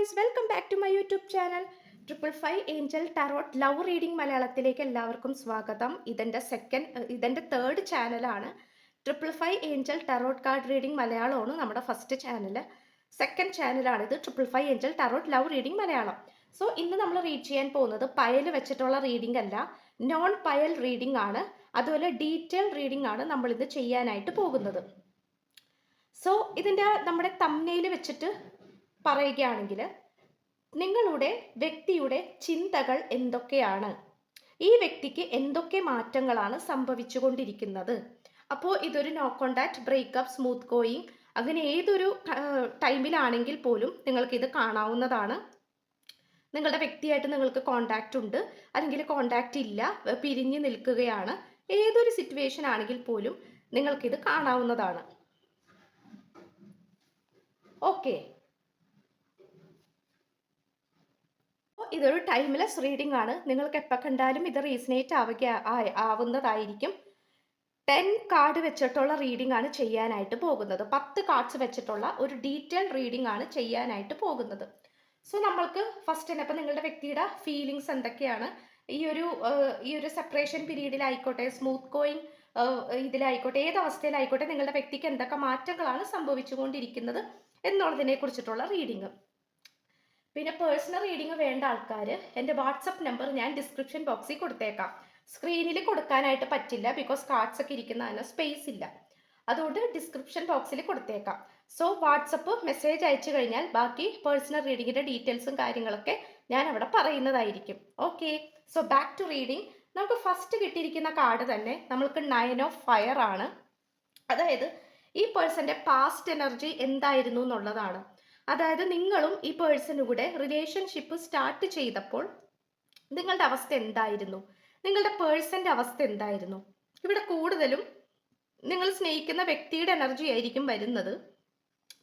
Guys, welcome back to my YouTube channel. 555 angel tarot love reading മലയാളത്തിലേക്ക് എല്ലാവർക്കും സ്വാഗതം. ഇതെൻ്റെ തേർഡ് ചാനലാണ്. 555 ഏഞ്ചൽ ടാറോട്ട് കാർഡ് റീഡിംഗ് മലയാളമാണ് നമ്മുടെ first channel. Second ചാനലാണിത് 555 angel tarot love reading Malayalam. So ഇന്ന് നമ്മൾ റീഡ് ചെയ്യാൻ പോകുന്നത് പയൽ വെച്ചിട്ടുള്ള റീഡിംഗ് അല്ല, നോൺ പയൽ റീഡിംഗ് ആണ്. അതുപോലെ ഡീറ്റെയിൽ റീഡിംഗ് ആണ് നമ്മൾ ഇത് ചെയ്യാനായിട്ട് പോകുന്നത്. സോ ഇതിൻ്റെ നമ്മുടെ തംബ്നെയിൽ വെച്ചിട്ട് പറയുകയാണെങ്കിൽ, നിങ്ങളുടെ വ്യക്തിയുടെ ചിന്തകൾ എന്തൊക്കെയാണ്, ഈ വ്യക്തിക്ക് എന്തൊക്കെ മാറ്റങ്ങളാണ് സംഭവിച്ചുകൊണ്ടിരിക്കുന്നത്. അപ്പോൾ ഇതൊരു no contact, breakup, smooth going, അങ്ങനെ ഏതൊരു ടൈമിലാണെങ്കിൽ പോലും നിങ്ങൾക്ക് ഇത് കാണാവുന്നതാണ്. നിങ്ങളുടെ വ്യക്തിയായിട്ട് നിങ്ങൾക്ക് കോണ്ടാക്റ്റ് ഉണ്ട്, അല്ലെങ്കിൽ കോണ്ടാക്റ്റ് ഇല്ല, പിരിഞ്ഞു നിൽക്കുകയാണ്, ഏതൊരു സിറ്റുവേഷൻ ആണെങ്കിൽ പോലും നിങ്ങൾക്കിത് കാണാവുന്നതാണ്. ഓക്കെ, ഇതൊരു ടൈംലെസ് റീഡിംഗ് ആണ്. നിങ്ങൾക്ക് എപ്പോൾ കണ്ടാലും ഇത് റീസണേറ്റ് ആവുന്നതായിരിക്കും. 10 കാർഡ് വെച്ചിട്ടുള്ള റീഡിംഗ് ആണ് ചെയ്യാനായിട്ട് പോകുന്നത്. 10 കാർഡ്സ് വെച്ചിട്ടുള്ള ഒരു ഡീറ്റെയിൽ റീഡിംഗ് ആണ് ചെയ്യാനായിട്ട് പോകുന്നത്. സോ നമ്മൾക്ക് ഫസ്റ്റ് തന്നെ ഇപ്പം നിങ്ങളുടെ വ്യക്തിയുടെ ഫീലിങ്സ് എന്തൊക്കെയാണ്, ഈ ഒരു സെപ്പറേഷൻ പീരീഡിലായിക്കോട്ടെ, സ്മൂത്ത് ഗോയിങ് ഇതിലായിക്കോട്ടെ, ഏത് അവസ്ഥയിലായിക്കോട്ടെ, നിങ്ങളുടെ വ്യക്തിക്ക് എന്തൊക്കെ മാറ്റങ്ങളാണ് സംഭവിച്ചുകൊണ്ടിരിക്കുന്നത് എന്നുള്ളതിനെ കുറിച്ചിട്ടുള്ള റീഡിംഗ്. പിന്നെ പേഴ്സണൽ റീഡിംഗ് വേണ്ട ആൾക്കാർ എൻ്റെ വാട്സപ്പ് നമ്പർ ഞാൻ ഡിസ്ക്രിപ്ഷൻ ബോക്സിൽ കൊടുത്തേക്കാം. സ്ക്രീനിൽ കൊടുക്കാനായിട്ട് പറ്റില്ല, ബിക്കോസ് കാർഡ്സ് ഒക്കെ ഇരിക്കുന്നതിന് സ്പേസ് ഇല്ല. അതുകൊണ്ട് ഡിസ്ക്രിപ്ഷൻ ബോക്സിൽ കൊടുത്തേക്കാം. സോ വാട്സപ്പ് മെസ്സേജ് അയച്ചു കഴിഞ്ഞാൽ ബാക്കി പേഴ്സണൽ റീഡിങ്ങിൻ്റെ ഡീറ്റെയിൽസും കാര്യങ്ങളൊക്കെ ഞാൻ അവിടെ പറയുന്നതായിരിക്കും. Okay, so back to reading. നമുക്ക് ഫസ്റ്റ് കിട്ടിയിരിക്കുന്ന കാർഡ് തന്നെ നമ്മൾക്ക് 9 ഓഫ് ഫയർ ആണ്. അതായത് ഈ പേഴ്സൻ്റെ പാസ്റ്റ് എനർജി എന്തായിരുന്നു എന്നുള്ളതാണ്. അതായത് നിങ്ങളും ഈ പേഴ്സണും കൂടെ റിലേഷൻഷിപ്പ് സ്റ്റാർട്ട് ചെയ്തപ്പോൾ നിങ്ങളുടെ അവസ്ഥ എന്തായിരുന്നു, നിങ്ങളുടെ പേഴ്സൻ്റെ അവസ്ഥ എന്തായിരുന്നു. ഇവിടെ കൂടുതലും നിങ്ങൾ സ്നേഹിക്കുന്ന വ്യക്തിയുടെ എനർജി ആയിരിക്കും വരുന്നത്,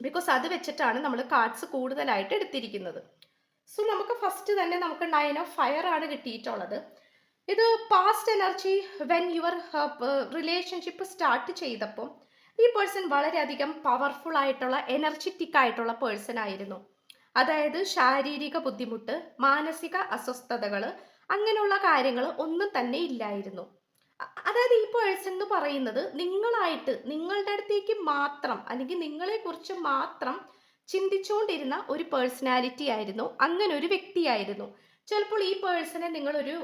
ബിക്കോസ് അത് വെച്ചിട്ടാണ് നമ്മൾ കാർഡ്സ് കൂടുതലായിട്ട് എടുത്തിരിക്കുന്നത്. സോ നമുക്ക് ഫസ്റ്റ് തന്നെ നമുക്ക് 9 ഓഫ് ഫയർ ആണ് കിട്ടിയിട്ടുള്ളത്. ഇത് past energy when your relationship start ചെയ്തപ്പോൾ ഈ പേഴ്സൺ വളരെയധികം പവർഫുൾ ആയിട്ടുള്ള എനർജറ്റിക് ആയിട്ടുള്ള പേഴ്സൺ ആയിരുന്നു. അതായത് ശാരീരിക ബുദ്ധിമുട്ട്, മാനസിക അസ്വസ്ഥതകൾ, അങ്ങനെയുള്ള കാര്യങ്ങൾ ഒന്നും തന്നെ ഇല്ലായിരുന്നു. അതായത് ഈ പേഴ്സൺ എന്ന് പറയുന്നത് നിങ്ങളുടെ അടുത്തേക്ക് മാത്രം, അല്ലെങ്കിൽ നിങ്ങളെക്കുറിച്ച് മാത്രം ചിന്തിച്ചുകൊണ്ടിരുന്ന ഒരു പേഴ്സണാലിറ്റി ആയിരുന്നു, അങ്ങനെ ഒരു വ്യക്തിയായിരുന്നു. ചിലപ്പോൾ ഈ പേഴ്സണെ നിങ്ങളൊരു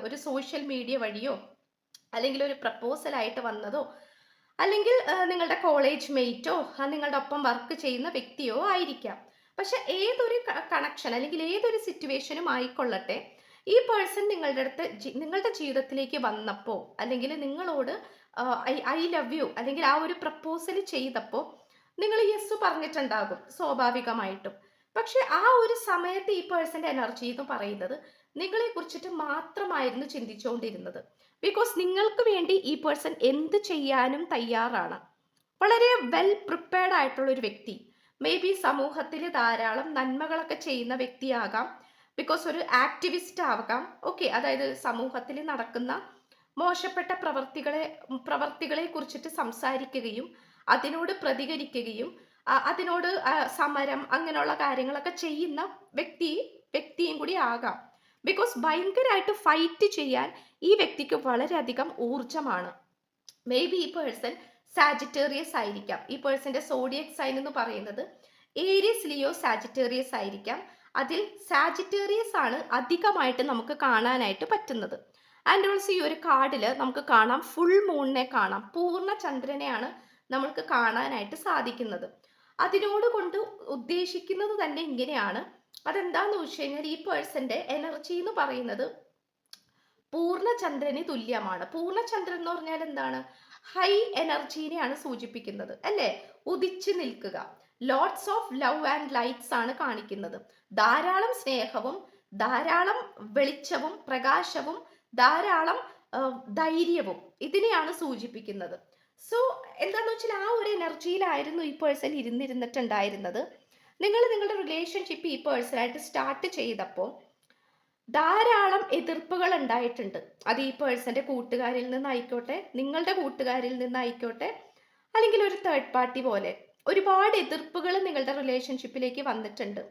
ഒരു സോഷ്യൽ മീഡിയ വഴിയോ, അല്ലെങ്കിൽ ഒരു പ്രപ്പോസലായിട്ട് വന്നതോ, അല്ലെങ്കിൽ നിങ്ങളുടെ കോളേജ് മേറ്റോ, നിങ്ങളുടെ ഒപ്പം വർക്ക് ചെയ്യുന്ന വ്യക്തിയോ ആയിരിക്കാം. പക്ഷെ ഏതൊരു കണക്ഷൻ അല്ലെങ്കിൽ ഏതൊരു സിറ്റുവേഷനും ആയിക്കൊള്ളട്ടെ, ഈ പേഴ്സൺ നിങ്ങളുടെ ജീവിതത്തിലേക്ക് വന്നപ്പോൾ, അല്ലെങ്കിൽ നിങ്ങളോട് ഐ ലവ് യു അല്ലെങ്കിൽ ആ ഒരു പ്രപ്പോസൽ ചെയ്തപ്പോൾ നിങ്ങൾ യെസ് പറഞ്ഞിട്ടുണ്ടാകും സ്വാഭാവികമായിട്ടും. പക്ഷെ ആ ഒരു സമയത്ത് ഈ പേഴ്സന്റെ എനർജി എന്ന് പറയുന്നത് നിങ്ങളെ കുറിച്ചിട്ട് മാത്രമായിരുന്നു ചിന്തിച്ചുകൊണ്ടിരുന്നത്. ബിക്കോസ് നിങ്ങൾക്ക് വേണ്ടി ഈ പേഴ്സൺ എന്ത് ചെയ്യാനും തയ്യാറാണ്. വളരെ വെൽ പ്രിപ്പയർഡ് ആയിട്ടുള്ള ഒരു വ്യക്തി. മേ ബി സമൂഹത്തിൽ ധാരാളം നന്മകളൊക്കെ ചെയ്യുന്ന വ്യക്തിയാകാം, ബിക്കോസ് ഒരു ആക്ടിവിസ്റ്റ് ആകാം. ഓക്കെ, അതായത് സമൂഹത്തിൽ നടക്കുന്ന മോശപ്പെട്ട പ്രവർത്തികളെ കുറിച്ചിട്ട് സംസാരിക്കുകയും അതിനോട് പ്രതികരിക്കുകയും അതിനോട് സമരം അങ്ങനെയുള്ള കാര്യങ്ങളൊക്കെ ചെയ്യുന്ന വ്യക്തിയും കൂടി ആകാം. ബിക്കോസ് ഭയങ്കരമായിട്ട് ഫൈറ്റ് ചെയ്യാൻ ഈ വ്യക്തിക്ക് വളരെയധികം ഊർജമാണ്. മേ ബി ഈ പേഴ്സൺ സാജിറ്റേറിയസ് ആയിരിക്കാം. ഈ പേഴ്സന്റെ സോഡിയക് സൈൻ എന്ന് പറയുന്നത് ഏരിയസ്, ലിയോ, സാജിറ്റേറിയസ് ആയിരിക്കാം. അതിൽ സാജിറ്റേറിയസ് ആണ് അധികമായിട്ട് നമുക്ക് കാണാനായിട്ട് പറ്റുന്നത്. ആൻഡ് ഓൾസോ ഈ ഒരു കാർഡിൽ നമുക്ക് കാണാം ഫുൾ മൂണിനെ കാണാം, പൂർണ്ണ ചന്ദ്രനെയാണ് നമ്മൾക്ക് കാണാനായിട്ട് സാധിക്കുന്നത്. അതിനോട് കൊണ്ട് ഉദ്ദേശിക്കുന്നത് തന്നെ ഇങ്ങനെയാണ്. അതെന്താന്ന് വെച്ച് കഴിഞ്ഞാൽ ഈ പേഴ്സന്റെ എനർജി എന്ന് പറയുന്നത് പൂർണ്ണചന്ദ്രന് തുല്യമാണ്. പൂർണ്ണചന്ദ്രൻ എന്ന് പറഞ്ഞാൽ എന്താണ്? ഹൈ എനർജീനെയാണ് സൂചിപ്പിക്കുന്നത്, അല്ലേ? ഉദിച്ചു നിൽക്കുക. Lots of love and lights ആണ് കാണിക്കുന്നത്. ധാരാളം സ്നേഹവും ധാരാളം വെളിച്ചവും പ്രകാശവും ധാരാളം ധൈര്യവും ഇതിനെയാണ് സൂചിപ്പിക്കുന്നത്. സോ എന്താന്ന് വെച്ചാൽ ആ ഒരു എനർജിയിലായിരുന്നു ഈ പേഴ്സൺ ഇരുന്നിരുന്നിട്ടുണ്ടായിരുന്നത്. നിങ്ങളുടെ റിലേഷൻഷിപ്പ് ഈ പേഴ്സണായിട്ട് സ്റ്റാർട്ട് ചെയ്തപ്പോൾ ധാരാളം എതിർപ്പുകൾ ഉണ്ടായിട്ടുണ്ട്. അത് ഈ പേഴ്സന്റെ കൂട്ടുകാരിൽ നിന്നായിക്കോട്ടെ, നിങ്ങളുടെ കൂട്ടുകാരിൽ നിന്നായിക്കോട്ടെ, അല്ലെങ്കിൽ ഒരു തേർഡ് പാർട്ടി പോലെ ഒരുപാട് എതിർപ്പുകൾ നിങ്ങളുടെ റിലേഷൻഷിപ്പിലേക്ക് വന്നിട്ടുണ്ട്.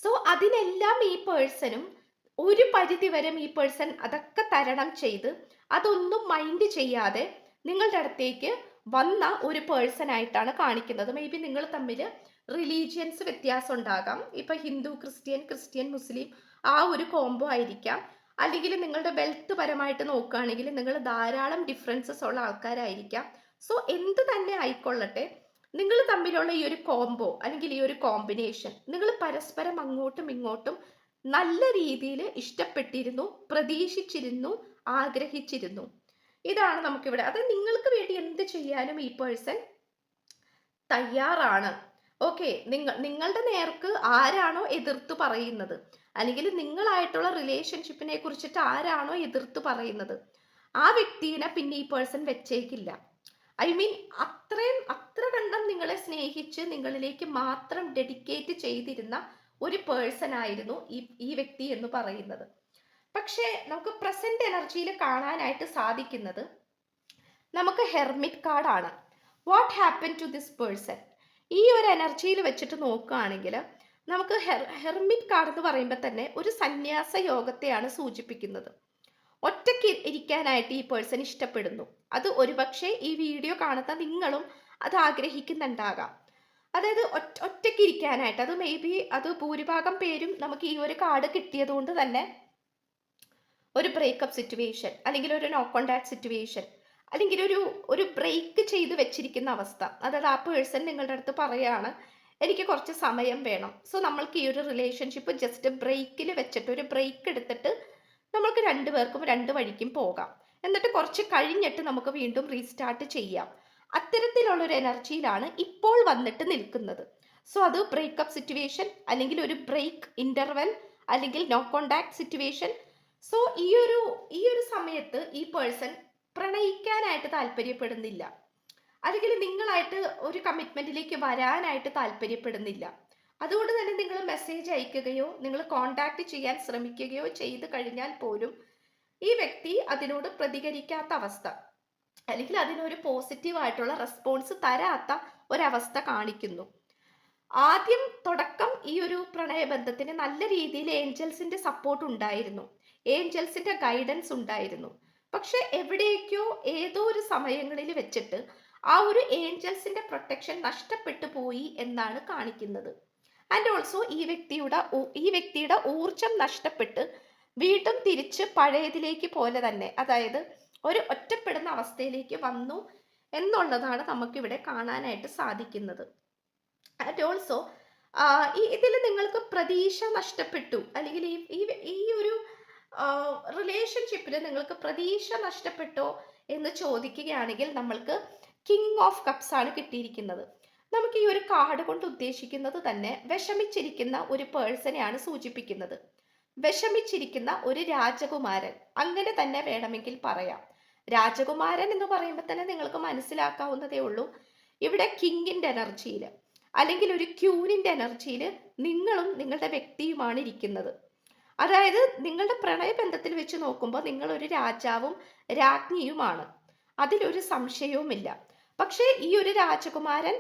സോ അതിനെല്ലാം ഈ പേഴ്സണും ഒരു പരിധി വരെ ഈ പേഴ്സൺ അതൊക്കെ തരണം ചെയ്ത് അതൊന്നും മൈൻഡ് ചെയ്യാതെ നിങ്ങളുടെ അടുത്തേക്ക് വന്ന ഒരു പേഴ്സൺ ആയിട്ടാണ് കാണിക്കുന്നത്. മേ ബി നിങ്ങൾ തമ്മിൽ റിലീജിയൻസ് വ്യത്യാസം ഉണ്ടാകാം. ഇപ്പൊ ഹിന്ദു ക്രിസ്ത്യൻ, ക്രിസ്ത്യൻ മുസ്ലിം ആ ഒരു കോംബോ ആയിരിക്കാം. അല്ലെങ്കിൽ നിങ്ങളുടെ വെൽത്ത് പരമായിട്ട് നോക്കുകയാണെങ്കിൽ നിങ്ങൾ ധാരാളം ഡിഫറൻസസ് ഉള്ള ആൾക്കാരായിരിക്കാം. സോ എന്ത് തന്നെ ആയിക്കൊള്ളട്ടെ, നിങ്ങൾ തമ്മിലുള്ള ഈ ഒരു കോംബോ അല്ലെങ്കിൽ ഈ ഒരു കോമ്പിനേഷൻ നിങ്ങൾ പരസ്പരം അങ്ങോട്ടും ഇങ്ങോട്ടും നല്ല രീതിയിൽ ഇഷ്ടപ്പെട്ടിരുന്നു, പ്രതീക്ഷിച്ചിരുന്നു, ആഗ്രഹിച്ചിരുന്നു. ഇതാണ് നമുക്കിവിടെ. അത് നിങ്ങൾക്ക് വേണ്ടി എന്ത് ചെയ്യാനും ഈ പേഴ്സൺ തയ്യാറാണ്. ഓക്കെ, നിങ്ങളുടെ നേർക്ക് ആരാണോ എതിർത്ത് പറയുന്നത്, അല്ലെങ്കിൽ നിങ്ങളായിട്ടുള്ള റിലേഷൻഷിപ്പിനെ കുറിച്ചിട്ട് ആരാണോ എതിർത്ത് പറയുന്നത്, ആ വ്യക്തിനെ പിന്നെ ഈ പേഴ്സൺ വെച്ചേക്കില്ല. ഐ മീൻ അത്ര കണ്ടം നിങ്ങളെ സ്നേഹിച്ച് നിങ്ങളിലേക്ക് മാത്രം ഡെഡിക്കേറ്റ് ചെയ്തിരുന്ന ഒരു പേഴ്സൺ ആയിരുന്നു ഈ വ്യക്തി എന്ന് പറയുന്നത്. പക്ഷേ നമുക്ക് പ്രസന്റ് എനർജിയിൽ കാണാനായിട്ട് സാധിക്കുന്നത് നമുക്ക് ഹെർമിറ്റ് കാർഡാണ്. What happen to this person? ഈ ഒരു എനർജിയിൽ വെച്ചിട്ട് നോക്കുകയാണെങ്കിൽ നമുക്ക് ഹെർമിറ്റ് കാർഡ് എന്ന് പറയുമ്പോൾ തന്നെ ഒരു സന്യാസ യോഗത്തെയാണ് സൂചിപ്പിക്കുന്നത്. ഒറ്റയ്ക്ക് ഇരിക്കാനായിട്ട് ഈ പേഴ്സൺ ഇഷ്ടപ്പെടുന്നു. അത് ഒരുപക്ഷെ ഈ വീഡിയോ കാണുന്ന നിങ്ങളും അത് ആഗ്രഹിക്കുന്നുണ്ടാകാം. അതായത് ഒറ്റയ്ക്ക് ഇരിക്കാനായിട്ട്. അത് മേ ബി അത് ഭൂരിഭാഗം പേരും നമുക്ക് ഈ ഒരു കാർഡ് കിട്ടിയത് കൊണ്ട് തന്നെ ഒരു ബ്രേക്കപ്പ് സിറ്റുവേഷൻ, അല്ലെങ്കിൽ ഒരു നോ കോണ്ടാക്ട് സിറ്റുവേഷൻ, അല്ലെങ്കിൽ ഒരു ബ്രേക്ക് ചെയ്ത് വെച്ചിരിക്കുന്ന അവസ്ഥ. അതായത് ആ പേഴ്സൺ നിങ്ങളുടെ അടുത്ത് പറയാണ് എനിക്ക് കുറച്ച് സമയം വേണം. സോ നമ്മൾക്ക് ഈ ഒരു റിലേഷൻഷിപ്പ് ജസ്റ്റ് ബ്രേക്കിൽ വെച്ചിട്ട് ഒരു ബ്രേക്ക് എടുത്തിട്ട് നമ്മൾക്ക് രണ്ടുപേർക്കും രണ്ട് വഴിക്കും പോകാം. എന്നിട്ട് കുറച്ച് കഴിഞ്ഞിട്ട് നമുക്ക് വീണ്ടും റീസ്റ്റാർട്ട് ചെയ്യാം. അത്തരത്തിലുള്ളൊരു എനർജിയിലാണ് ഇപ്പോൾ വന്നിട്ട് നിൽക്കുന്നത്. സോ അത് ബ്രേക്കപ്പ് സിറ്റുവേഷൻ, അല്ലെങ്കിൽ ഒരു ബ്രേക്ക് ഇന്റർവെൽ, അല്ലെങ്കിൽ നോ കോണ്ടാക്ട് സിറ്റുവേഷൻ. സോ ഈ ഒരു സമയത്ത് ഈ പേഴ്സൺ പ്രണയിക്കാനായിട്ട് താല്പര്യപ്പെടുന്നില്ല, അല്ലെങ്കിൽ നിങ്ങളായിട്ട് ഒരു കമ്മിറ്റ്മെന്റിലേക്ക് വരാനായിട്ട് താല്പര്യപ്പെടുന്നില്ല. അതുകൊണ്ട് തന്നെ നിങ്ങൾ മെസ്സേജ് അയക്കുകയോ നിങ്ങൾ കോണ്ടാക്ട് ചെയ്യാൻ ശ്രമിക്കുകയോ ചെയ്ത് കഴിഞ്ഞാൽ പോലും ഈ വ്യക്തി അതിനോട് പ്രതികരിക്കാത്ത അവസ്ഥ, അല്ലെങ്കിൽ അതിനൊരു പോസിറ്റീവായിട്ടുള്ള റെസ്പോൺസ് തരാത്ത ഒരവസ്ഥ കാണിക്കുന്നു. ആദ്യം തുടക്കം ഈ ഒരു പ്രണയബന്ധത്തിന് നല്ല രീതിയിൽ ഏഞ്ചൽസിന്റെ സപ്പോർട്ട് ഉണ്ടായിരുന്നു, ഏഞ്ചൽസിന്റെ ഗൈഡൻസ് ഉണ്ടായിരുന്നു. പക്ഷെ എവിടേക്കോ ഏതോ ഒരു സമയങ്ങളിൽ വെച്ചിട്ട് ആ ഒരു ഏഞ്ചൽസിന്റെ പ്രൊട്ടക്ഷൻ നഷ്ടപ്പെട്ടു പോയി എന്നാണ് കാണിക്കുന്നത്. ആൻഡ് ഓൾസോ ഈ വ്യക്തിയുടെ ഊർജം നഷ്ടപ്പെട്ട് വീണ്ടും തിരിച്ച് പഴയതിലേക്ക് പോലെ തന്നെ, അതായത് ഒരു ഒറ്റപ്പെടുന്ന അവസ്ഥയിലേക്ക് വന്നു എന്നുള്ളതാണ് നമുക്കിവിടെ കാണാനായിട്ട് സാധിക്കുന്നത്. ആൻഡ് ഓൾസോ ഇതിൽ നിങ്ങൾക്ക് പ്രതീക്ഷ നഷ്ടപ്പെട്ടു, അല്ലെങ്കിൽ ഈ ഒരു റിലേഷൻഷിപ്പിൽ നിങ്ങൾക്ക് പ്രതീക്ഷ നഷ്ടപ്പെട്ടോ എന്ന് ചോദിക്കുകയാണെങ്കിൽ നമ്മൾക്ക് കിങ് ഓഫ് കപ്സ് ആണ് കിട്ടിയിരിക്കുന്നത്. നമുക്ക് ഈ ഒരു കാർഡ് കൊണ്ട് ഉദ്ദേശിക്കുന്നത് തന്നെ വിഷമിച്ചിരിക്കുന്ന ഒരു പേഴ്സണെയാണ് സൂചിപ്പിക്കുന്നത്. വിഷമിച്ചിരിക്കുന്ന ഒരു രാജകുമാരൻ, അങ്ങനെ തന്നെ വേണമെങ്കിൽ പറയാം. രാജകുമാരൻ എന്ന് പറയുമ്പോൾ തന്നെ നിങ്ങൾക്ക് മനസ്സിലാക്കാവുന്നതേ ഉള്ളൂ, ഇവിടെ കിങ്ങിന്റെ എനർജിയിൽ അല്ലെങ്കിൽ ഒരു ക്യൂനിന്റെ എനർജിയിൽ നിങ്ങളും നിങ്ങളുടെ വ്യക്തിയുമാണ് ഇരിക്കുന്നത്. അതായത് നിങ്ങളുടെ പ്രണയബന്ധത്തിൽ വെച്ച് നോക്കുമ്പോൾ നിങ്ങൾ ഒരു രാജാവും രാജ്ഞിയുമാണ്, അതിലൊരു സംശയവുമില്ല. പക്ഷേ ഈ ഒരു രാജകുമാരൻ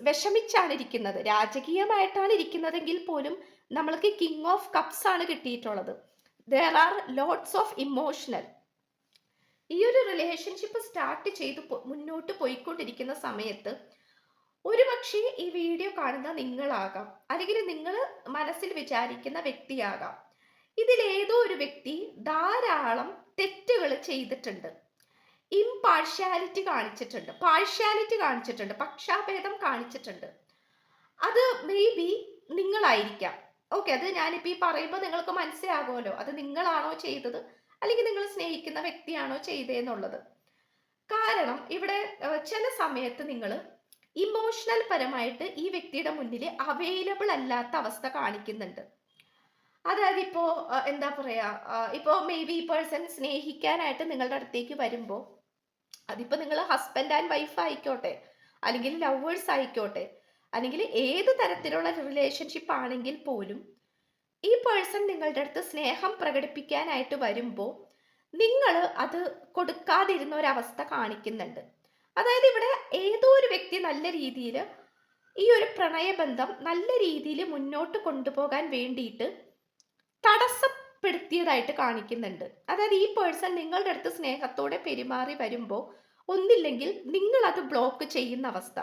വിഷമിച്ചാണ് ഇരിക്കുന്നത്, രാജകീയമായിട്ടാണ് ഇരിക്കുന്നതെങ്കിൽ പോലും നമ്മൾക്ക് കിങ് ഓഫ് കപ്സ് ആണ് കിട്ടിയിട്ടുള്ളത്. There are lots of emotional. ഈ ഒരു റിലേഷൻഷിപ്പ് സ്റ്റാർട്ട് ചെയ്ത് മുന്നോട്ട് പോയിക്കൊണ്ടിരിക്കുന്ന സമയത്ത് ഒരുപക്ഷെ ഈ വീഡിയോ കാണുന്ന നിങ്ങളാകാം, അല്ലെങ്കിൽ നിങ്ങൾ മനസ്സിൽ വിചാരിക്കുന്ന വ്യക്തിയാകാം, ഇതിലേതോ ഒരു വ്യക്തി ധാരാളം തെറ്റുകൾ ചെയ്തിട്ടുണ്ട്, ഇംപാർഷ്യാലിറ്റി കാണിച്ചിട്ടുണ്ട്, പക്ഷാഭേദം കാണിച്ചിട്ടുണ്ട്. അത് മേ ബി നിങ്ങളായിരിക്കാം. ഓക്കെ, അത് ഞാനിപ്പോൾ ഈ പറയുമ്പോൾ നിങ്ങൾക്ക് മനസ്സിലാകുമല്ലോ അത് നിങ്ങളാണോ ചെയ്തത്, അല്ലെങ്കിൽ നിങ്ങൾ സ്നേഹിക്കുന്ന വ്യക്തിയാണോ ചെയ്തതെന്നുള്ളത്. കാരണം ഇവിടെ ചില സമയത്ത് നിങ്ങൾ ഇമോഷണൽ പരമായിട്ട് ഈ വ്യക്തിയുടെ മുന്നിൽ അവൈലബിൾ അല്ലാത്ത അവസ്ഥ കാണിക്കുന്നുണ്ട്. അതായത് ഇപ്പോ എന്താ പറയാ, ഇപ്പോ മേ ബി ഈ പേഴ്സൺ സ്നേഹിക്കാനായിട്ട് നിങ്ങളുടെ അടുത്തേക്ക് വരുമ്പോൾ, അതിപ്പോ നിങ്ങൾ ഹസ്ബൻഡ് ആൻഡ് വൈഫ് ആയിക്കോട്ടെ, അല്ലെങ്കിൽ ലവേഴ്സ് ആയിക്കോട്ടെ, അല്ലെങ്കിൽ ഏത് തരത്തിലുള്ള റിലേഷൻഷിപ്പ് ആണെങ്കിൽ പോലും ഈ പേഴ്സൺ നിങ്ങളുടെ അടുത്ത് സ്നേഹം പ്രകടിപ്പിക്കാനായിട്ട് വരുമ്പോൾ നിങ്ങൾ അത് കൊടുക്കാതിരുന്ന ഒരവസ്ഥ കാണിക്കുന്നുണ്ട്. അതായത് ഇവിടെ ഏതോ ഒരു വ്യക്തി നല്ല രീതിയിൽ ഈ ഒരു പ്രണയബന്ധം നല്ല രീതിയിൽ മുന്നോട്ട് കൊണ്ടുപോകാൻ വേണ്ടിയിട്ട് തടസ്സപ്പെടുത്തിയതായിട്ട് കാണിക്കുന്നുണ്ട്. അതായത് ഈ പേഴ്സൺ നിങ്ങളുടെ അടുത്ത് സ്നേഹത്തോടെ പെരുമാറി വരുമ്പോൾ ഒന്നില്ലെങ്കിൽ നിങ്ങൾ അത് ബ്ലോക്ക് ചെയ്യുന്ന അവസ്ഥ.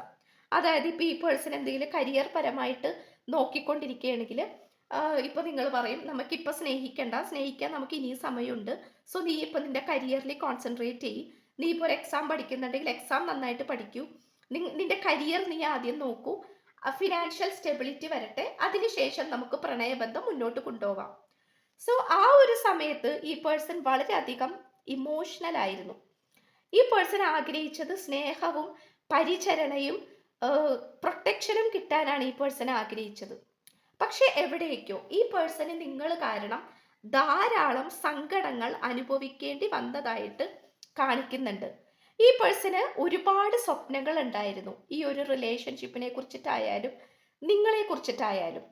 അതായത് ഇപ്പൊ ഈ പേഴ്സൺ എന്തെങ്കിലും കരിയർ പരമായിട്ട് നോക്കിക്കൊണ്ടിരിക്കുകയാണെങ്കിൽ ഇപ്പൊ നിങ്ങൾ പറയും നമുക്കിപ്പോൾ സ്നേഹിക്കണ്ട, സ്നേഹിക്കാൻ നമുക്ക് ഇനിയും സമയമുണ്ട്, സോ നീ ഇപ്പൊ നിന്റെ കരിയറിൽ കോൺസെൻട്രേറ്റ് ചെയ്യ്, നീ ഇപ്പോൾ ഒരു എക്സാം പഠിക്കുന്നുണ്ടെങ്കിൽ എക്സാം നന്നായിട്ട് പഠിക്കൂ, നിന്റെ കരിയർ നീ ആദ്യം നോക്കൂ, ഫിനാൻഷ്യൽ സ്റ്റെബിലിറ്റി വരട്ടെ, അതിനുശേഷം നമുക്ക് പ്രണയബന്ധം മുന്നോട്ട് കൊണ്ടുപോകാം. സോ ആ ഒരു സമയത്ത് ഈ പേഴ്സൺ വളരെയധികം ഇമോഷണൽ ആയിരുന്നു. ഈ പേഴ്സൺ ആഗ്രഹിച്ചത് സ്നേഹവും പരിചരണയും പ്രൊട്ടക്ഷനും കിട്ടാനാണ് ഈ പേഴ്സൺ ആഗ്രഹിച്ചത്. പക്ഷെ എവിടേക്കോ ഈ പേഴ്സണ് നിങ്ങൾ കാരണം ധാരാളം സങ്കടങ്ങൾ അനുഭവിക്കേണ്ടി വന്നതായിട്ട് കാണിക്കുന്നുണ്ട്. ഈ പേഴ്സണ് ഒരുപാട് സ്വപ്നങ്ങൾ ഉണ്ടായിരുന്നു ഈ ഒരു റിലേഷൻഷിപ്പിനെ കുറിച്ചിട്ടായാലും നിങ്ങളെ കുറിച്ചിട്ടായാലും.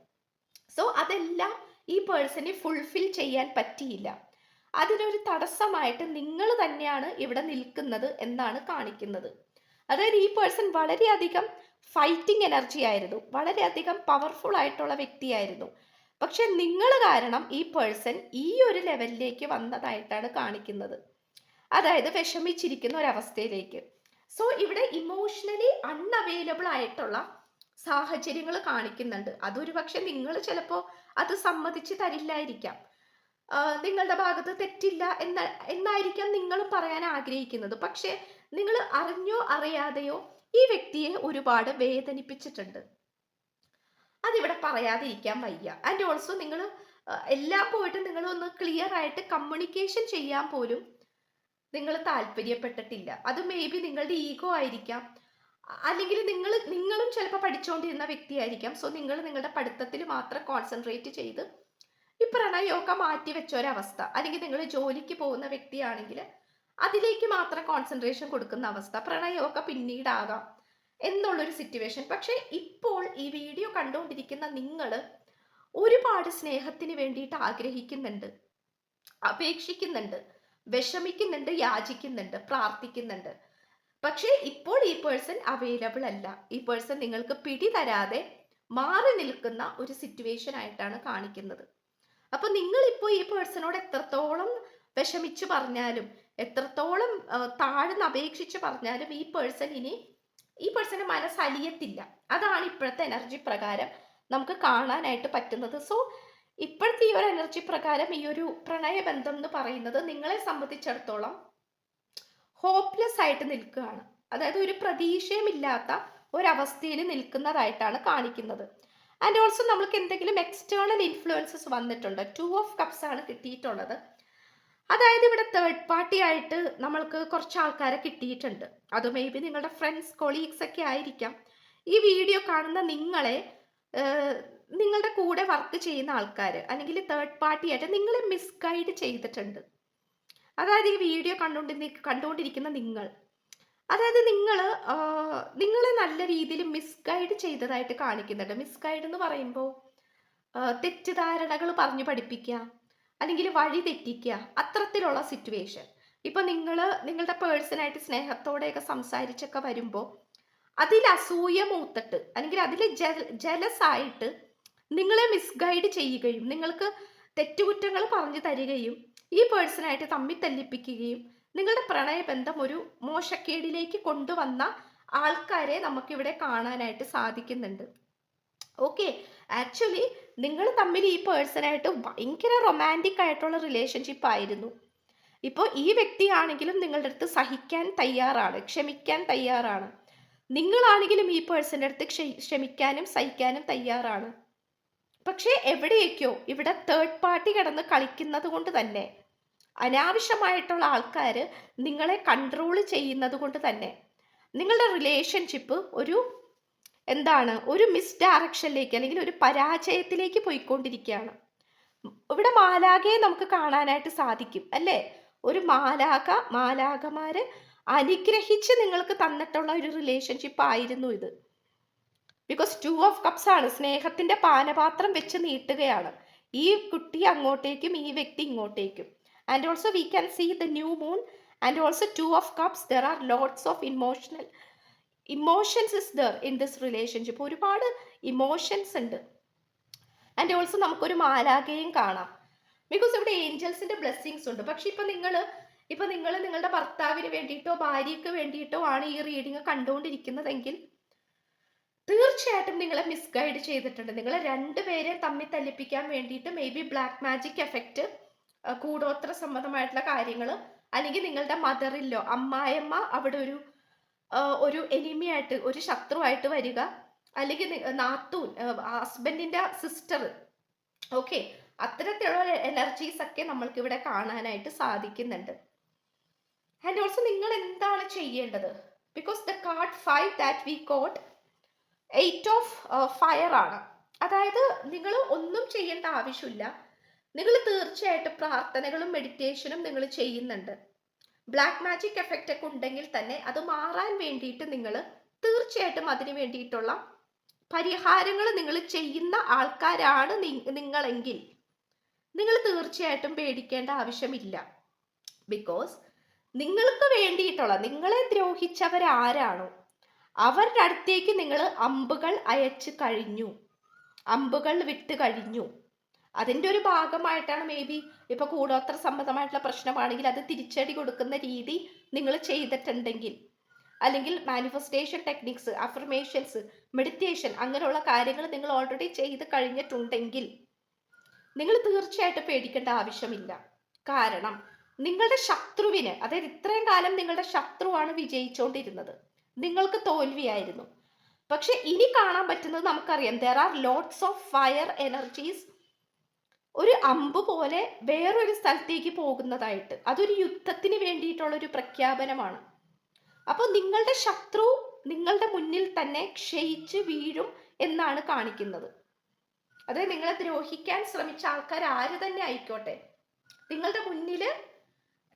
സോ അതെല്ലാം ഈ പേഴ്സണെ ഫുൾഫിൽ ചെയ്യാൻ പറ്റിയില്ല. അതിനൊരു തടസ്സമായിട്ട് നിങ്ങൾ തന്നെയാണ് ഇവിടെ നിൽക്കുന്നത് എന്നാണ് കാണിക്കുന്നത്. അതായത് ഈ പേഴ്സൺ വളരെയധികം ഫൈറ്റിംഗ് എനർജി ആയിരുന്നു, വളരെയധികം പവർഫുൾ ആയിട്ടുള്ള വ്യക്തിയായിരുന്നു. പക്ഷെ നിങ്ങൾ കാരണം ഈ പേഴ്സൺ ഈ ഒരു ലെവലിലേക്ക് വന്നതായിട്ടാണ് കാണിക്കുന്നത്. അതായത് വിഷമിച്ചിരിക്കുന്ന ഒരവസ്ഥയിലേക്ക്. സോ ഇവിടെ ഇമോഷണലി അൺഅവൈലബിൾ ആയിട്ടുള്ള സാഹചര്യങ്ങൾ കാണിക്കുന്നുണ്ട്. അതൊരു പക്ഷെ നിങ്ങൾ ചിലപ്പോൾ അത് സമ്മതിച്ച് തരില്ലായിരിക്കാം, നിങ്ങളുടെ ഭാഗത്ത് തെറ്റില്ല എന്നായിരിക്കാം നിങ്ങൾ പറയാൻ ആഗ്രഹിക്കുന്നത്. പക്ഷെ നിങ്ങൾ അറിഞ്ഞോ അറിയാതെയോ ഈ വ്യക്തിയെ ഒരുപാട് വേദനിപ്പിച്ചിട്ടുണ്ട്. അതിവിടെ പറയാതിരിക്കാൻ വയ്യ. ആൻഡ് ഓൾസോ നിങ്ങൾ എല്ലാം പോയിട്ട് നിങ്ങൾ ഒന്ന് ക്ലിയർ ആയിട്ട് കമ്മ്യൂണിക്കേഷൻ ചെയ്യാൻ പോലും നിങ്ങൾ താല്പര്യപ്പെട്ടിട്ടില്ല. അത് മേ ബി നിങ്ങളുടെ ഈഗോ ആയിരിക്കാം, അല്ലെങ്കിൽ നിങ്ങളും ചിലപ്പോൾ പഠിച്ചുകൊണ്ടിരുന്ന വ്യക്തിയായിരിക്കാം. സോ നിങ്ങൾ നിങ്ങളുടെ പഠിത്തത്തിൽ മാത്രം കോൺസെൻട്രേറ്റ് ചെയ്ത് ഈ പ്രണയമൊക്കെ മാറ്റി വെച്ച ഒരവസ്ഥ, അല്ലെങ്കിൽ നിങ്ങൾ ജോലിക്ക് പോകുന്ന വ്യക്തിയാണെങ്കിൽ അതിലേക്ക് മാത്രം കോൺസെൻട്രേഷൻ കൊടുക്കുന്ന അവസ്ഥ, പ്രണയമൊക്കെ പിന്നീടാകാം എന്നുള്ളൊരു സിറ്റുവേഷൻ. പക്ഷെ ഇപ്പോൾ ഈ വീഡിയോ കണ്ടുകൊണ്ടിരിക്കുന്ന നിങ്ങൾ ഒരുപാട് സ്നേഹത്തിന് വേണ്ടിയിട്ട് ആഗ്രഹിക്കുന്നുണ്ട്, അപേക്ഷിക്കുന്നുണ്ട്, വിഷമിക്കുന്നുണ്ട്, യാചിക്കുന്നുണ്ട്, പ്രാർത്ഥിക്കുന്നുണ്ട്. പക്ഷേ ഇപ്പോൾ ഈ പേഴ്സൺ അവൈലബിൾ അല്ല. ഈ പേഴ്സൺ നിങ്ങൾക്ക് പിടി തരാതെ മാറി നിൽക്കുന്ന ഒരു സിറ്റുവേഷൻ ആയിട്ടാണ് കാണിക്കുന്നത്. അപ്പൊ നിങ്ങളിപ്പോൾ ഈ പേഴ്സണോട് എത്രത്തോളം വിഷമിച്ച് പറഞ്ഞാലും, എത്രത്തോളം താഴ്ന്ന് അപേക്ഷിച്ച് പറഞ്ഞാലും ഈ പേഴ്സന്റെ മനസ്സലിയത്തില്ല. അതാണ് ഇപ്പോഴത്തെ എനർജി പ്രകാരം നമുക്ക് കാണാനായിട്ട് പറ്റുന്നത്. സോ ഇപ്പോഴത്തെ ഈ ഒരു എനർജി പ്രകാരം ഈ ഒരു പ്രണയബന്ധം എന്ന് പറയുന്നത് നിങ്ങളെ സംബന്ധിച്ചിടത്തോളം ഹോപ്പ്ലെസ് ആയിട്ട് നിൽക്കുകയാണ്. അതായത് ഒരു പ്രതീക്ഷയുമില്ലാത്ത ഒരവസ്ഥയിൽ നിൽക്കുന്നതായിട്ടാണ് കാണിക്കുന്നത്. ആൻഡ് ഓൾസോ നമ്മൾക്ക് എന്തെങ്കിലും എക്സ്റ്റേണൽ ഇൻഫ്ലുവൻസസ് വന്നിട്ടുണ്ട്. 2 ഓഫ് കപ്സ് ആണ് കിട്ടിയിട്ടുള്ളത്. അതായത് ഇവിടെ തേർഡ് പാർട്ടി ആയിട്ട് നമ്മൾക്ക് കുറച്ച് ആൾക്കാരെ കിട്ടിയിട്ടുണ്ട്. അത് മേ ബി നിങ്ങളുടെ ഫ്രണ്ട്സ്, കൊളീഗ്സ് ഒക്കെ ആയിരിക്കാം. ഈ വീഡിയോ കാണുന്ന നിങ്ങളുടെ കൂടെ വർക്ക് ചെയ്യുന്ന ആൾക്കാർ, അല്ലെങ്കിൽ തേർഡ് പാർട്ടി ആയിട്ട് നിങ്ങളെ മിസ്ഗൈഡ് ചെയ്തിട്ടുണ്ട്. അതായത് ഈ വീഡിയോ കണ്ടുകൊണ്ടിരിക്കുന്ന അതായത് നിങ്ങളെ നല്ല രീതിയിൽ മിസ്ഗൈഡ് ചെയ്തതായിട്ട് കാണിക്കുന്നുണ്ട്. മിസ്ഗൈഡ് എന്ന് പറയുമ്പോൾ തെറ്റിദ്ധാരണകൾ പറഞ്ഞു പഠിപ്പിക്കുക, അല്ലെങ്കിൽ വഴി തെറ്റിക്കുക, അത്തരത്തിലുള്ള സിറ്റുവേഷൻ. ഇപ്പൊ നിങ്ങളുടെ പേഴ്സണായിട്ട് സ്നേഹത്തോടെയൊക്കെ സംസാരിച്ചൊക്കെ വരുമ്പോൾ അതിൽ അസൂയ മൂത്തിട്ട്, അല്ലെങ്കിൽ അതിൽ ജലസ് ആയിട്ട് നിങ്ങളെ മിസ്ഗൈഡ് ചെയ്യുകയും നിങ്ങൾക്ക് തെറ്റുകുറ്റങ്ങൾ പറഞ്ഞു തരികയും ഈ പേഴ്സണായിട്ട് തമ്മിൽ തല്ലിപ്പിക്കുകയും നിങ്ങളുടെ പ്രണയബന്ധം ഒരു മോശക്കേടിലേക്ക് കൊണ്ടുവന്ന ആൾക്കാരെ നമുക്കിവിടെ കാണാനായിട്ട് സാധിക്കുന്നുണ്ട്. ഓക്കെ, ആക്ച്വലി നിങ്ങൾ തമ്മിൽ ഈ പേഴ്സണായിട്ട് ഭയങ്കര റൊമാൻറ്റിക് ആയിട്ടുള്ള റിലേഷൻഷിപ്പ് ആയിരുന്നു. ഇപ്പോൾ ഈ വ്യക്തിയാണെങ്കിലും നിങ്ങളുടെ അടുത്ത് സഹിക്കാൻ തയ്യാറാണ്, ക്ഷമിക്കാൻ തയ്യാറാണ്. നിങ്ങളാണെങ്കിലും ഈ പേഴ്സൻ്റെ അടുത്ത് ക്ഷമിക്കാനും സഹിക്കാനും തയ്യാറാണ്. പക്ഷേ എവിടെയൊക്കെയോ ഇവിടെ തേർഡ് പാർട്ടി കിടന്ന് കളിക്കുന്നത് കൊണ്ട് തന്നെ, അനാവശ്യമായിട്ടുള്ള ആൾക്കാർ നിങ്ങളെ കൺട്രോൾ ചെയ്യുന്നത് കൊണ്ട് തന്നെ നിങ്ങളുടെ റിലേഷൻഷിപ്പ് ഒരു മിസ് ഡയറക്ഷനിലേക്ക്, അല്ലെങ്കിൽ ഒരു പരാജയത്തിലേക്ക് പോയിക്കൊണ്ടിരിക്കുകയാണ്. ഇവിടെ മാലാഖയെ നമുക്ക് കാണാനായിട്ട് സാധിക്കും അല്ലേ? ഒരു മാലാഖമാര് അനുഗ്രഹിച്ച് നിങ്ങൾക്ക് തന്നിട്ടുള്ള ഒരു റിലേഷൻഷിപ്പ് ആയിരുന്നു ഇത്. ബിക്കോസ് 2 ഓഫ് കപ്സ് ആണ്, സ്നേഹത്തിന്റെ പാനപാത്രം വെച്ച് നീട്ടുകയാണ്. ഈ കുട്ടി അങ്ങോട്ടേക്കും ഈ വ്യക്തി ഇങ്ങോട്ടേക്കും. And also we can see the new moon and also 2 of cups. There are lots of emotions is there in this relationship. ഒരുപാട് ഇമോഷൻസ് ഉണ്ട്. ആൻഡ് ഓൾസോ നമുക്കൊരു മാലാഖയും കാണാം. ബിക്കോസ് ഇവിടെ ഏഞ്ചൽസിന്റെ ബ്ലെസ്സിങ്സ് ഉണ്ട്. പക്ഷെ ഇപ്പൊ നിങ്ങൾ നിങ്ങളുടെ ഭർത്താവിന് വേണ്ടിയിട്ടോ ഭാര്യയ്ക്ക് വേണ്ടിയിട്ടോ ആണ് ഈ റീഡിങ് കണ്ടുകൊണ്ടിരിക്കുന്നതെങ്കിൽ തീർച്ചയായിട്ടും നിങ്ങളെ മിസ്ഗൈഡ് ചെയ്തിട്ടുണ്ട്. നിങ്ങളെ രണ്ടുപേരെ തമ്മിൽ തല്ലിപ്പിക്കാൻ വേണ്ടിയിട്ട് may be black magic effect, കൂടോത്ര സംബന്ധമായിട്ടുള്ള കാര്യങ്ങൾ, അല്ലെങ്കിൽ നിങ്ങളുടെ മദറില്ലോ അമ്മായിയമ്മ അവിടെ ഒരു എനിമിയായിട്ട്, ഒരു ശത്രുവായിട്ട് വരിക, അല്ലെങ്കിൽ നാത്തൂൻ, ഹസ്ബൻഡിന്റെ സിസ്റ്റർ, ഓക്കെ, അത്തരത്തിലുള്ള എനർജീസ് ഒക്കെ നമ്മൾക്ക് ഇവിടെ കാണാനായിട്ട് സാധിക്കുന്നുണ്ട്. ആൻഡ് ഓൾസോ നിങ്ങൾ എന്താണ് ചെയ്യേണ്ടത്? Because the card 5 that we got 8 of fire ആണ്. അതായത് നിങ്ങൾ ഒന്നും ചെയ്യേണ്ട ആവശ്യമില്ല. നിങ്ങൾ തീർച്ചയായിട്ടും പ്രാർത്ഥനകളും മെഡിറ്റേഷനും നിങ്ങൾ ചെയ്യുന്നുണ്ട്. ബ്ലാക്ക് മാജിക് എഫക്റ്റ് ഒക്കെ ഉണ്ടെങ്കിൽ തന്നെ അത് മാറാൻ വേണ്ടിയിട്ട് നിങ്ങൾ തീർച്ചയായിട്ടും അതിന് വേണ്ടിയിട്ടുള്ള പരിഹാരങ്ങൾ നിങ്ങൾ ചെയ്യുന്ന ആൾക്കാരാണ് നിങ്ങളെങ്കിൽ നിങ്ങൾ തീർച്ചയായിട്ടും പേടിക്കേണ്ട ആവശ്യമില്ല. ബിക്കോസ് നിങ്ങൾക്ക് വേണ്ടിയിട്ടുള്ള, നിങ്ങളെ ദ്രോഹിച്ചവരാരാണോ അവരുടെ അടുത്തേക്ക് നിങ്ങൾ അമ്പുകൾ അയച്ചു കഴിഞ്ഞു, അമ്പുകൾ വിട്ട് കഴിഞ്ഞു. അതിൻ്റെ ഒരു ഭാഗമായിട്ടാണ് മേ ബി ഇപ്പൊ കൂടോത്ര സംബന്ധമായിട്ടുള്ള പ്രശ്നമാണെങ്കിൽ അത് തിരിച്ചടി കൊടുക്കുന്ന രീതി നിങ്ങൾ ചെയ്തിട്ടുണ്ടെങ്കിൽ, അല്ലെങ്കിൽ മാനിഫെസ്റ്റേഷൻ ടെക്നിക്സ്, അഫർമേഷൻസ്, മെഡിറ്റേഷൻ അങ്ങനെയുള്ള കാര്യങ്ങൾ നിങ്ങൾ ഓൾറെഡി ചെയ്ത് കഴിഞ്ഞിട്ടുണ്ടെങ്കിൽ നിങ്ങൾ തീർച്ചയായിട്ടും പേടിക്കേണ്ട ആവശ്യമില്ല. കാരണം നിങ്ങളുടെ ശത്രുവിന്, അതായത് ഇത്രയും കാലം നിങ്ങളുടെ ശത്രുവാണ് വിജയിച്ചുകൊണ്ടിരുന്നത്, നിങ്ങൾക്ക് തോൽവിയായിരുന്നു. പക്ഷെ ഇനി കാണാൻ പറ്റുന്നത് നമുക്കറിയാം, there are lots of fire energies ഒരു അമ്പ് പോലെ വേറൊരു സ്ഥലത്തേക്ക് പോകുന്നതായിട്ട്. അതൊരു യുദ്ധത്തിന് വേണ്ടിയിട്ടുള്ള ഒരു പ്രഖ്യാപനമാണ്. അപ്പോൾ നിങ്ങളുടെ ശത്രു നിങ്ങളുടെ മുന്നിൽ തന്നെ ക്ഷയിച്ച് വീഴും എന്നാണ് കാണിക്കുന്നത്. അതായത് നിങ്ങളെ ദ്രോഹിക്കാൻ ശ്രമിച്ച ആൾക്കാർ ആര് തന്നെ ആയിക്കോട്ടെ, നിങ്ങളുടെ മുന്നിൽ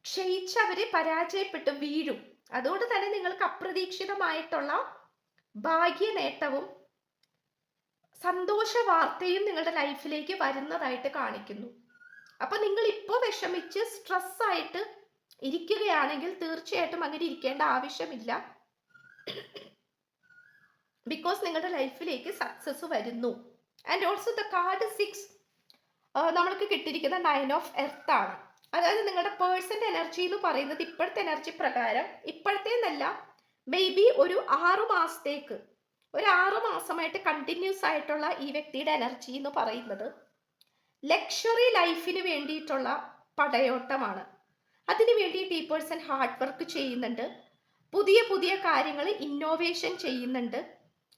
ക്ഷയിച്ച് അവര് പരാജയപ്പെട്ട് വീഴും. അതുകൊണ്ട് തന്നെ നിങ്ങൾക്ക് അപ്രതീക്ഷിതമായിട്ടുള്ള ഭാഗ്യ നേട്ടവും സന്തോഷ വാർത്തയും നിങ്ങളുടെ ലൈഫിലേക്ക് വരുന്നതായിട്ട് കാണിക്കുന്നു. അപ്പൊ നിങ്ങൾ ഇപ്പോൾ വിഷമിച്ച് സ്ട്രെസ് ആയിട്ട് ഇരിക്കുകയാണെങ്കിൽ തീർച്ചയായിട്ടും അങ്ങനെ ഇരിക്കേണ്ട ആവശ്യമില്ല. ബിക്കോസ് നിങ്ങളുടെ ലൈഫിലേക്ക് സക്സസ് വരുന്നു. ആൻഡ് ഓൾസോ ദ കാർഡ് 6 നമ്മൾക്ക് കിട്ടിയിരിക്കുന്ന 9 ഓഫ് എർത്ത് ആണ്. അതായത് നിങ്ങളുടെ പേഴ്സന്റെ എനർജി എന്ന് പറയുന്നത് ഇപ്പോഴത്തെ എനർജി പ്രകാരം, ഇപ്പോഴത്തേന്നല്ല, മേ ബി ഒരു 6 മാസത്തേക്ക്, ഒരു 6 മാസമായിട്ട് കണ്ടിന്യൂസ് ആയിട്ടുള്ള ഈ വ്യക്തിയുടെ എനർജി എന്ന് പറയുന്നത് ലക്ഷറി ലൈഫിന് വേണ്ടിയിട്ടുള്ള പടയോട്ടമാണ്. അതിന് വേണ്ടിയിട്ട് ഈ പേഴ്സൺ ഹാർഡ് വർക്ക് ചെയ്യുന്നുണ്ട്, പുതിയ പുതിയ കാര്യങ്ങൾ ഇന്നോവേഷൻ ചെയ്യുന്നുണ്ട്.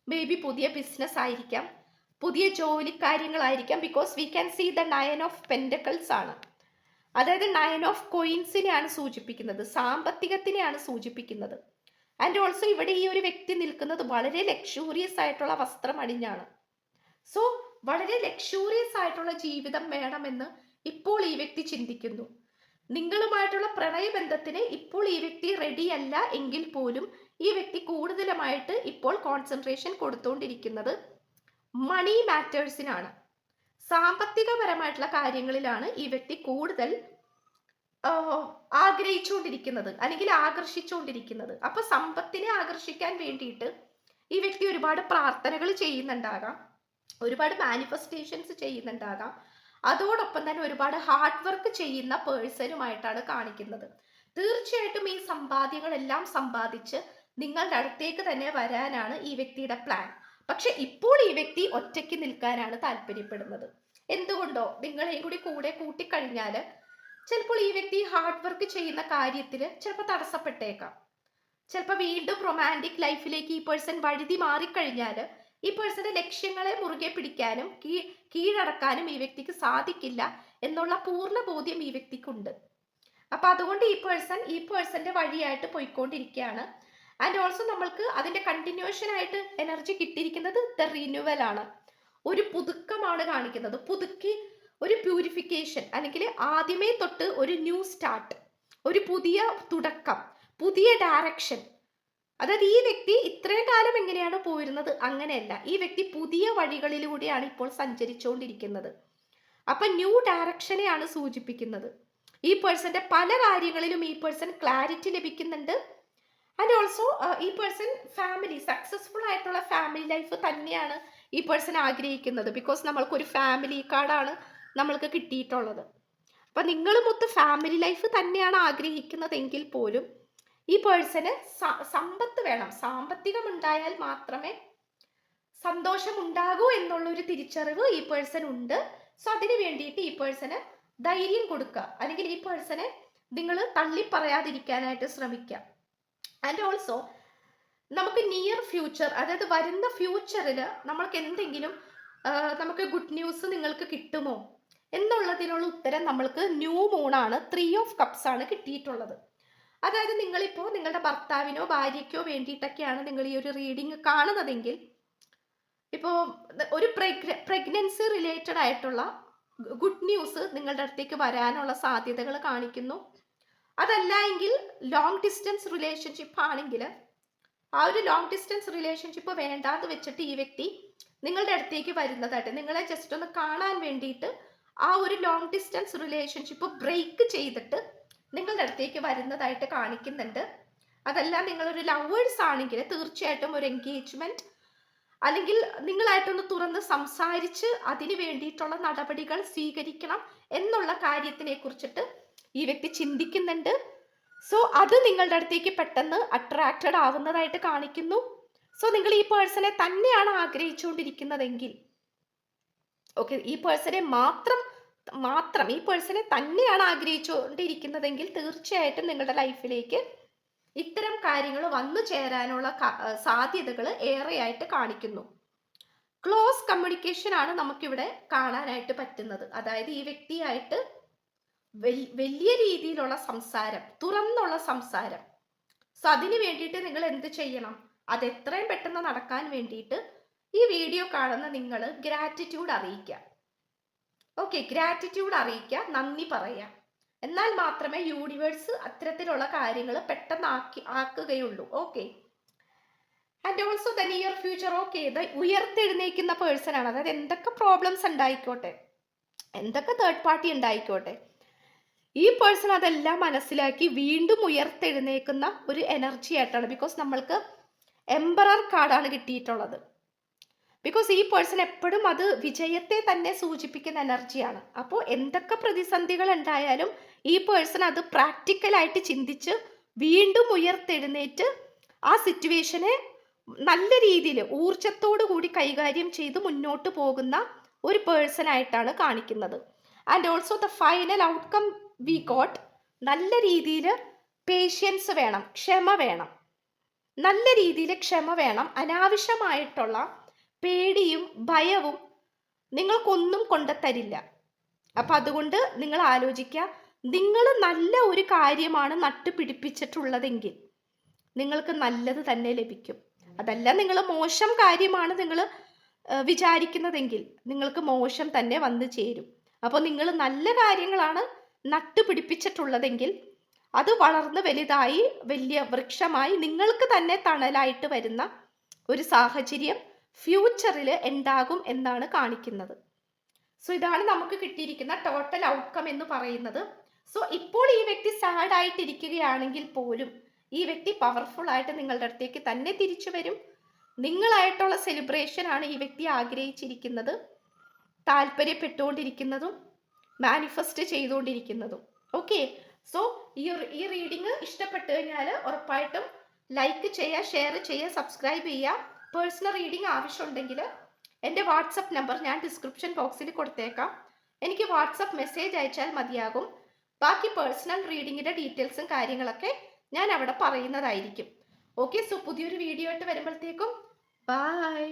മേ ബി പുതിയ ബിസിനസ് ആയിരിക്കാം, പുതിയ ജോലി കാര്യങ്ങളായിരിക്കാം. Because we can see the 9 of pentacles ആണ്. അതായത് 9 ഓഫ് കോയിൻസിനെയാണ് സൂചിപ്പിക്കുന്നത്, സാമ്പത്തികത്തിനെയാണ് സൂചിപ്പിക്കുന്നത്. ആൻഡ് ഓൾസോ ഇവിടെ ഈ ഒരു വ്യക്തി നിൽക്കുന്നത് വളരെ ലക്ഷൂറിയസ് ആയിട്ടുള്ള വസ്ത്രം അണിഞ്ഞാണ്. സോ വളരെ ലക്ഷൂറിയസ് ആയിട്ടുള്ള ജീവിതം വേണമെന്ന് ഇപ്പോൾ ഈ വ്യക്തി ചിന്തിക്കുന്നു. നിങ്ങളുമായിട്ടുള്ള പ്രണയബന്ധത്തിന് ഇപ്പോൾ ഈ വ്യക്തി റെഡി അല്ല എങ്കിൽ പോലും ഈ വ്യക്തി കൂടുതലുമായിട്ട് ഇപ്പോൾ കോൺസെൻട്രേഷൻ കൊടുത്തുകൊണ്ടിരിക്കുന്നത് മണി മാറ്റേഴ്സിനാണ്, സാമ്പത്തികപരമായിട്ടുള്ള കാര്യങ്ങളിലാണ് ഈ വ്യക്തി കൂടുതൽ ആഗ്രഹിച്ചുകൊണ്ടിരിക്കുന്നത് അല്ലെങ്കിൽ ആകർഷിച്ചുകൊണ്ടിരിക്കുന്നത്. അപ്പൊ സമ്പത്തിനെ ആകർഷിക്കാൻ വേണ്ടിയിട്ട് ഈ വ്യക്തി ഒരുപാട് പ്രാർത്ഥനകൾ ചെയ്യുന്നുണ്ടാകാം, ഒരുപാട് മാനിഫെസ്റ്റേഷൻസ് ചെയ്യുന്നുണ്ടാകാം. അതോടൊപ്പം തന്നെ ഒരുപാട് ഹാർഡ് വർക്ക് ചെയ്യുന്ന പേഴ്സണുമായിട്ടാണ് കാണിക്കുന്നത്. തീർച്ചയായിട്ടും ഈ സമ്പാദ്യങ്ങളെല്ലാം സമ്പാദിച്ച് നിങ്ങളുടെ അടുത്തേക്ക് തന്നെ വരാനാണ് ഈ വ്യക്തിയുടെ പ്ലാൻ. പക്ഷെ ഇപ്പോൾ ഈ വ്യക്തി ഒറ്റയ്ക്ക് നിൽക്കാനാണ് താല്പര്യപ്പെടുന്നത്. എന്തുകൊണ്ടോ, നിങ്ങളെയും കൂടി കൂടെ കൂട്ടിക്കഴിഞ്ഞാൽ ചിലപ്പോൾ ഈ വ്യക്തി ഹാർഡ് വർക്ക് ചെയ്യുന്ന കാര്യത്തിൽ ചിലപ്പോൾ തടസ്സപ്പെട്ടേക്കാം. ചിലപ്പോൾ വീണ്ടും റൊമാൻറ്റിക് ലൈഫിലേക്ക് ഈ പേഴ്സൺ വഴുതി മാറിക്കഴിഞ്ഞാൽ ഈ പേഴ്സന്റെ ലക്ഷ്യങ്ങളെ മുറുകെ പിടിക്കാനും കീഴടക്കാനും ഈ വ്യക്തിക്ക് സാധിക്കില്ല എന്നുള്ള പൂർണ്ണ ബോധ്യം ഈ വ്യക്തിക്കുണ്ട്. അപ്പൊ അതുകൊണ്ട് ഈ പേഴ്സന്റെ വഴിയായിട്ട് പോയിക്കൊണ്ടിരിക്കുകയാണ്. ആൻഡ് ഓൾസോ നമ്മൾക്ക് അതിന്റെ കണ്ടിന്യൂഷൻ ആയിട്ട് എനർജി കിട്ടിയിരിക്കുന്നത് ദ റിന്യൂവൽ ആണ്, ഒരു പുതുക്കമാണ് കാണിക്കുന്നത്. പുതുക്കി ഒരു പ്യൂരിഫിക്കേഷൻ, അല്ലെങ്കിൽ ആദ്യമേ തൊട്ട് ഒരു ന്യൂ സ്റ്റാർട്ട്, ഒരു പുതിയ തുടക്കം, പുതിയ ഡയറക്ഷൻ. അതായത് ഈ വ്യക്തി ഇത്രയും കാലം എങ്ങനെയാണ് പോയിരുന്നത് അങ്ങനെയല്ല, ഈ വ്യക്തി പുതിയ വഴികളിലൂടെയാണ് ഇപ്പോൾ സഞ്ചരിച്ചുകൊണ്ടിരിക്കുന്നത്. അപ്പൊ ന്യൂ ഡയറക്ഷനെയാണ് സൂചിപ്പിക്കുന്നത്. ഈ പേഴ്സന്റെ പല കാര്യങ്ങളിലും ഈ പേഴ്സൺ ക്ലാരിറ്റി ലഭിക്കുന്നുണ്ട്. ആൻഡ് ഓൾസോ ഈ പേഴ്സൺ ഫാമിലി സക്സസ്ഫുൾ ആയിട്ടുള്ള ഫാമിലി ലൈഫ് തന്നെയാണ് ഈ പേഴ്സൺ ആഗ്രഹിക്കുന്നത്. ബിക്കോസ് നമ്മൾക്കൊരു ഫാമിലി കാർഡാണ് നമ്മൾക്ക് കിട്ടിയിട്ടുള്ളത്. അപ്പൊ നിങ്ങളുമൊത്ത് ഫാമിലി ലൈഫ് തന്നെയാണ് ആഗ്രഹിക്കുന്നതെങ്കിൽ പോലും ഈ പേഴ്സണ് സമ്പത്ത് വേണം, സാമ്പത്തികം ഉണ്ടായാൽ മാത്രമേ സന്തോഷം ഉണ്ടാകൂ എന്നുള്ളൊരു തിരിച്ചറിവ് ഈ പേഴ്സൺ ഉണ്ട്. സോ അതിന് വേണ്ടിയിട്ട് ഈ പേഴ്സണ് ധൈര്യം കൊടുക്കുക, അല്ലെങ്കിൽ ഈ പേഴ്സണെ നിങ്ങൾ തള്ളി പറയാതിരിക്കാനായിട്ട് ശ്രമിക്കുക. ആൻഡ് ഓൾസോ നമുക്ക് നിയർ ഫ്യൂച്ചർ, അതായത് വരുന്ന ഫ്യൂച്ചറിൽ നമ്മൾക്ക് എന്തെങ്കിലും നമുക്ക് ഗുഡ് ന്യൂസ് നിങ്ങൾക്ക് കിട്ടുമോ എന്നുള്ളതിനുള്ള ഉത്തരം നമ്മൾക്ക് ന്യൂ മൂണാണ്, 3 ഓഫ് കപ്സ് ആണ് കിട്ടിയിട്ടുള്ളത്. അതായത് നിങ്ങളിപ്പോൾ നിങ്ങളുടെ ഭർത്താവിനോ ഭാര്യയ്ക്കോ വേണ്ടിയിട്ടൊക്കെയാണ് നിങ്ങൾ ഈ ഒരു റീഡിങ് കാണുന്നതെങ്കിൽ, ഇപ്പോൾ ഒരു പ്രഗ്നൻസി റിലേറ്റഡ് ആയിട്ടുള്ള ഗുഡ് ന്യൂസ് നിങ്ങളുടെ അടുത്തേക്ക് വരാനുള്ള സാധ്യതകൾ കാണിക്കുന്നു. അതല്ല എങ്കിൽ ലോങ് ഡിസ്റ്റൻസ് റിലേഷൻഷിപ്പ് ആണെങ്കിൽ ആ ഒരു ലോങ് ഡിസ്റ്റൻസ് റിലേഷൻഷിപ്പ് വേണ്ടാന്ന് വെച്ചിട്ട് ഈ വ്യക്തി നിങ്ങളുടെ അടുത്തേക്ക് വരുന്നതായിട്ട്, നിങ്ങളെ ജസ്റ്റ് ഒന്ന് കാണാൻ വേണ്ടിയിട്ട് ആ ഒരു ലോങ് ഡിസ്റ്റൻസ് റിലേഷൻഷിപ്പ് ബ്രേക്ക് ചെയ്തിട്ട് നിങ്ങളുടെ അടുത്തേക്ക് വരുന്നതായിട്ട് കാണിക്കുന്നുണ്ട്. അതല്ല നിങ്ങളൊരു ലവേഴ്സ് ആണെങ്കിൽ തീർച്ചയായിട്ടും ഒരു എൻഗേജ്മെന്റ് അല്ലെങ്കിൽ നിങ്ങളായിട്ടൊന്ന് തുറന്ന് സംസാരിച്ച് അതിന് വേണ്ടിയിട്ടുള്ള നടപടികൾ സ്വീകരിക്കണം എന്നുള്ള കാര്യത്തിനെ കുറിച്ചിട്ട് ഈ വ്യക്തി ചിന്തിക്കുന്നുണ്ട്. സോ അത് നിങ്ങളുടെ അടുത്തേക്ക് പെട്ടെന്ന് അട്രാക്റ്റഡ് ആവുന്നതായിട്ട് കാണിക്കുന്നു. സോ നിങ്ങൾ ഈ പേഴ്സണെ തന്നെയാണ് ആഗ്രഹിച്ചുകൊണ്ടിരിക്കുന്നതെങ്കിൽ, ഓക്കെ, ഈ പേഴ്സണെ മാത്രം ഈ പേഴ്സണെ തന്നെയാണ് ആഗ്രഹിച്ചുകൊണ്ടിരിക്കുന്നതെങ്കിൽ തീർച്ചയായിട്ടും നിങ്ങളുടെ ലൈഫിലേക്ക് ഇത്തരം കാര്യങ്ങൾ വന്നു ചേരാനുള്ള സാധ്യതകൾ ഏറെയായിട്ട് കാണിക്കുന്നു. ക്ലോസ് കമ്മ്യൂണിക്കേഷൻ ആണ് നമുക്കിവിടെ കാണാനായിട്ട് പറ്റുന്നത്. അതായത് ഈ വ്യക്തിയായിട്ട് വലിയ രീതിയിലുള്ള സംസാരം, തുറന്നുള്ള സംസാരം. സോ അതിന് വേണ്ടിയിട്ട് നിങ്ങൾ എന്ത് ചെയ്യണം, അത് എത്രയും പെട്ടെന്ന് നടക്കാൻ വേണ്ടിയിട്ട് ഈ വീഡിയോ കാണുന്ന നിങ്ങൾ ഗ്രാറ്റിറ്റ്യൂഡ് അറിയിക്കുക. ഓക്കെ, ഗ്രാറ്റിറ്റ്യൂഡ് അറിയിക്കുക, നന്ദി പറയുക. എന്നാൽ മാത്രമേ യൂണിവേഴ്സ് അത്തരത്തിലുള്ള കാര്യങ്ങൾ പെട്ടെന്ന് ആക്കുകയുള്ളൂ. Okay, and also the near future. Okay, ഇത് ഉയർത്തെഴുന്നേക്കുന്ന പേഴ്സൺ ആണ്. അതായത് എന്തൊക്കെ പ്രോബ്ലംസ് ഉണ്ടായിക്കോട്ടെ, എന്തൊക്കെ തേർഡ് പാർട്ടി ഉണ്ടായിക്കോട്ടെ, ഈ പേഴ്സൺ അതെല്ലാം മനസ്സിലാക്കി വീണ്ടും ഉയർത്തെഴുന്നേക്കുന്ന ഒരു എനർജി ആയിട്ടാണ്. ബിക്കോസ് നമ്മൾക്ക് എംപറർ കാർഡാണ് കിട്ടിയിട്ടുള്ളത്. ബിക്കോസ് ഈ പേഴ്സൺ എപ്പോഴും അത് വിജയത്തെ തന്നെ സൂചിപ്പിക്കുന്ന എനർജിയാണ്. അപ്പോൾ എന്തൊക്കെ പ്രതിസന്ധികൾ ഉണ്ടായാലും ഈ പേഴ്സൺ അത് പ്രാക്ടിക്കലായിട്ട് ചിന്തിച്ച് വീണ്ടും ഉയർത്തെഴുന്നേറ്റ് ആ സിറ്റുവേഷനെ നല്ല രീതിയിൽ ഊർജത്തോടു കൂടി കൈകാര്യം ചെയ്ത് മുന്നോട്ട് പോകുന്ന ഒരു പേഴ്സൺ ആയിട്ടാണ് കാണിക്കുന്നത്. And also the final outcome we got, നല്ല രീതിയിൽ പേഷ്യൻസ് വേണം, ക്ഷമ വേണം, നല്ല രീതിയിൽ ക്ഷമ വേണം. അനാവശ്യമായിട്ടുള്ള പേടിയും ഭയവും നിങ്ങൾക്കൊന്നും കൊണ്ടുതരില്ല. അപ്പം അതുകൊണ്ട് നിങ്ങൾ ആലോചിക്കുക, നിങ്ങൾ നല്ല ഒരു കാര്യമാണ് നട്ടുപിടിപ്പിച്ചിട്ടുള്ളതെങ്കിൽ നിങ്ങൾക്ക് നല്ലത് തന്നെ ലഭിക്കും. അതല്ല നിങ്ങൾ മോശം കാര്യമാണ് നിങ്ങൾ വിചാരിക്കുന്നതെങ്കിൽ നിങ്ങൾക്ക് മോശം തന്നെ വന്നു ചേരും. അപ്പോൾ നിങ്ങൾ നല്ല കാര്യങ്ങളാണ് നട്ടുപിടിപ്പിച്ചിട്ടുള്ളതെങ്കിൽ അത് വളർന്ന് വലുതായി വലിയ വൃക്ഷമായി നിങ്ങൾക്ക് തന്നെ തണലായിട്ട് വരുന്ന ഒരു സാഹചര്യം ഫ്യൂച്ചറിൽ ഉണ്ടാകും എന്നാണ് കാണിക്കുന്നത്. സോ ഇതാണ് നമുക്ക് കിട്ടിയിരിക്കുന്ന ടോട്ടൽ ഔട്ട്കം എന്ന് പറയുന്നത്. സോ ഇപ്പോൾ ഈ വ്യക്തി സാഡ് ആയിട്ടിരിക്കുകയാണെങ്കിൽ പോലും ഈ വ്യക്തി പവർഫുൾ ആയിട്ട് നിങ്ങളുടെ അടുത്തേക്ക് തന്നെ തിരിച്ചു വരും. നിങ്ങളായിട്ടുള്ള സെലിബ്രേഷൻ ആണ് ഈ വ്യക്തി ആഗ്രഹിച്ചിരിക്കുന്നത്, താല്പര്യപ്പെട്ടുകൊണ്ടിരിക്കുന്നതും മാനിഫെസ്റ്റ് ചെയ്തുകൊണ്ടിരിക്കുന്നതും. ഓക്കെ, സോ ഈ റീഡിങ് ഇഷ്ടപ്പെട്ടു കഴിഞ്ഞാൽ ഉറപ്പായിട്ടും ലൈക്ക് ചെയ്യുക, ഷെയർ ചെയ്യുക, സബ്സ്ക്രൈബ് ചെയ്യുക. പേഴ്സണൽ റീഡിങ് ആവശ്യമുണ്ടെങ്കിൽ എൻ്റെ വാട്സപ്പ് നമ്പർ ഞാൻ ഡിസ്ക്രിപ്ഷൻ ബോക്സിൽ കൊടുത്തേക്കാം. എനിക്ക് വാട്സപ്പ് മെസ്സേജ് അയച്ചാൽ മതിയാകും. ബാക്കി പേഴ്സണൽ റീഡിങ്ങിൻ്റെ ഡീറ്റെയിൽസും കാര്യങ്ങളൊക്കെ ഞാൻ അവിടെ പറയുന്നതായിരിക്കും. ഓക്കെ, സോ പുതിയൊരു വീഡിയോ ആയിട്ട് വരുമ്പോഴത്തേക്കും ബൈ.